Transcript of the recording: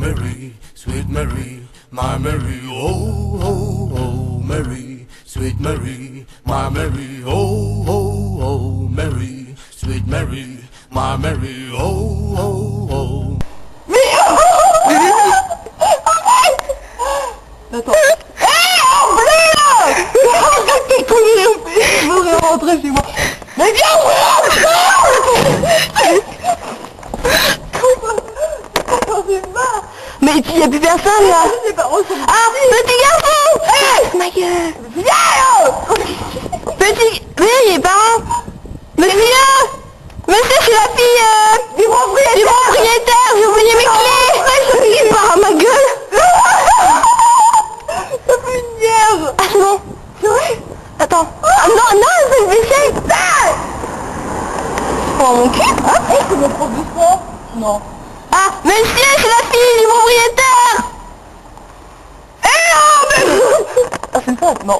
Mary, sweet Mary, my Mary, oh, oh, oh, Mary, sweet Mary, my Mary, oh, oh, oh, Mary, sweet Mary, my Mary, oh, oh, oh. Attends. Je voudrais rentrer chez moi. Mais viens mais il y a plus personne là. Ah, petit garçon. Ma gueule. Viens. Petit... Oui, les parents. Monsieur. Monsieur, c'est la fille du propriétaire. J'ai oublié mes clés. Il part à ma gueule. Ça fait une merde. Ah, c'est bon. C'est vrai. Attends. Ah non, non, c'est le vaisselle. Oh, mon cul. Ah, c'est mon prof de sport. Non. Ah, monsieur, c'est la fille du propriétaire. Eh non, mais... Ah, c'est ça. Non.